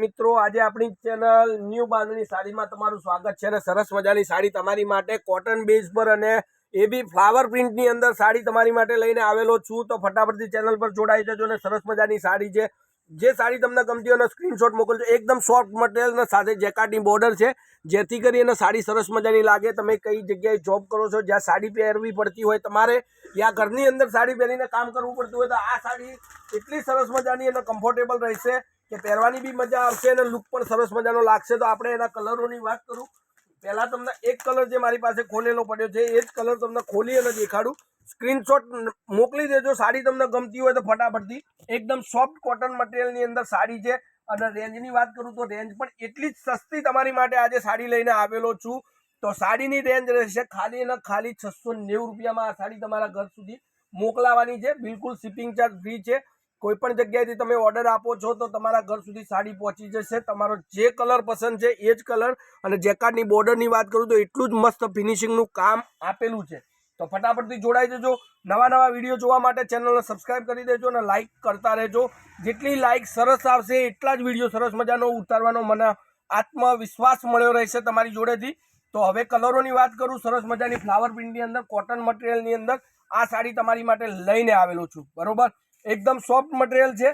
મિત્રો, આજે આપણી ચેનલ ન્યૂ બાંધણી સાડીમાં તમારું સ્વાગત છે અને સરસ મજાની સાડી તમારી માટે કોટન બેઝ પર અને એ બી ફ્લાવર પ્રિન્ટની અંદર સાડી તમારી માટે લઈને આવેલો છું. તો ફટાફટથી ચેનલ પર જોડાઈ જજો અને સરસ મજાની સાડી છે. જે સાડી તમને ગમતી હોય એનો સ્ક્રીનશોટ મોકલજો. એકદમ સોફ્ટ મટીરિયલ સાથે જેકાર્ડની બોર્ડર છે, જેથી કરીને સાડી સરસ મજાની લાગે. તમે કઈ જગ્યાએ જોબ કરો છો, જ્યાં સાડી પહેરવી પડતી હોય તમારે, યા ઘરની અંદર સાડી પહેરીને કામ કરવું પડતું હોય, તો આ સાડી એટલી સરસ મજાની અને કમ્ફર્ટેબલ રહેશે કે પહેરવાની બી મજા આવશે અને લુક પણ સરસ મજાનો લાગશે. તો આપણે એના કલરોની વાત કરું. પહેલાં તમને એક કલર જે મારી પાસે ખોલેલો પડ્યો છે એ જ કલર તમને ખોલી અને દેખાડું. સ્ક્રીનશોટ મોકલી દેજો. સાડી તમને ગમતી હોય તો ફટાફટથી. એકદમ સોફ્ટ કોટન મટીરિયલની અંદર સાડી છે અને રેન્જની વાત કરું તો રેન્જ પણ એટલી જ સસ્તી તમારી માટે આજે સાડી લઈને આવેલો છું. તો સાડીની રેન્જ રહેશે ખાલી અને ખાલી 690 રૂપિયામાં. આ સાડી તમારા ઘર સુધી મોકલાવાની છે. બિલકુલ શિપિંગ ચાર્જ ફ્રી છે. કોઈ પણ જગ્યાએથી તમે ઓર્ડર આપો છો તો તમારા ઘર સુધી સાડી પહોંચી જશે. તમારો જે કલર પસંદ છે એ જ કલર. અને જેકાર્ડની બોર્ડરની વાત કરું તો એટલું જ મસ્ત ફિનિશિંગનું કામ આપેલું છે. તો ફટાફટથી જોડાઈ જજો. નવા વિડીયો જોવા માટે ચેનલને સબસ્ક્રાઇબ કરી દેજો અને લાઇક કરતા રહેજો. જેટલી લાઇક સરસ આવશે એટલા જ વિડીયો સરસ મજાનો ઉતારવાનો મને આત્મવિશ્વાસ મળ્યો રહેશે તમારી જોડેથી. તો હવે કલરોની વાત કરું. સરસ મજાની ફ્લાવર પ્રિન્ટની અંદર કોટન મટીરિયલની અંદર આ સાડી તમારી માટે લઈને આવેલો છું. બરોબર, એકદમ સોફ્ટ મટીરિયલ છે.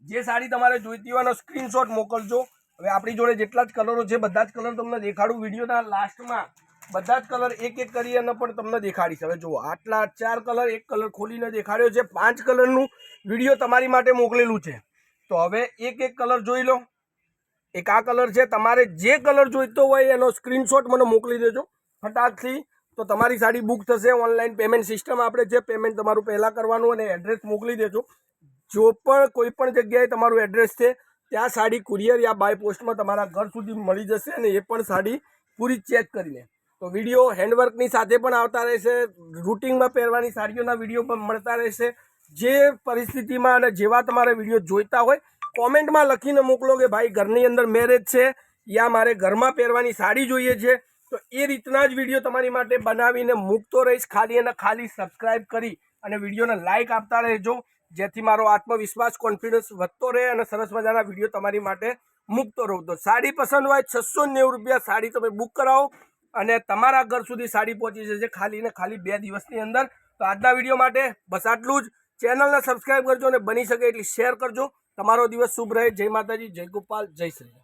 જે સાડી તમારે જોઈતી હોય એનો સ્ક્રીનશોટ મોકલજો. હવે આપણી જોડે જેટલા જ કલરો છે બધા જ કલર તમને દેખાડું. વિડીયોના લાસ્ટમાં બધા જ કલર એક એક કરી અને પણ તમને દેખાડીશ. હવે જુઓ, આટલા 4 કલર, એક કલર ખોલીને દેખાડ્યો છે. 5 કલરનું વિડીયો તમારી માટે મોકલેલું છે. તો હવે એક એક કલર જોઈ લો. એક આ કલર છે. તમારે જે કલર જોઈતો હોય એનો સ્ક્રીનશોટ મને મોકલી દેજો ફટાકથી. તો તમારી સાડી બુક થશે. ઓનલાઈન પેમેન્ટ સિસ્ટમ આપણે છે. પેમેન્ટ તમારું પહેલાં કરવાનું અને એડ્રેસ મોકલી દેજો. જો પણ કોઈ પણ જગ્યાએ તમારું એડ્રેસ છે ત્યાં સાડી કુરિયર યા બાય પોસ્ટમાં તમારા ઘર સુધી મળી જશે અને એ પણ સાડી પૂરી ચેક કરીને. તો વિડીયો હેન્ડવર્કની સાથે પણ આવતા રહેશે. રૂટિંગમાં પહેરવાની સાડીઓના વિડીયો પણ મળતા રહેશે. જે પરિસ્થિતિમાં અને જેવા તમારે વિડીયો જોઈતા હોય કોમેન્ટમાં લખીને મોકલો કે ભાઈ ઘરની અંદર મેરેજ છે યા મારે ઘરમાં પહેરવાની સાડી જોઈએ છે. તો એ રીતના જ વિડીયો તમારી માટે બનાવીને મૂકતો રહીશ. ખાલી અને ખાલી સબસ્ક્રાઇબ કરી અને વિડીયોને લાઇક આપતા રહેજો, જેથી મારો આત્મવિશ્વાસ, કોન્ફિડન્સ વધતો રહે અને સરસ મજાના વિડીયો તમારી માટે મૂકતો રહું. તો સાડી પસંદ હોય 690 રૂપિયા સાડી તમે બુક કરાવો અને તમારા ઘર સુધી સાડી પહોંચી જશે ખાલી ને ખાલી 2 દિવસની અંદર. તો આજના વિડીયો માટે બસ આટલું જ. ચેનલને સબસ્ક્રાઇબ કરજો અને બની શકે એટલી શેર કરજો. તમારો દિવસ શુભ રહે. જય માતાજી, જય ગોપાલ, જય શ્રી.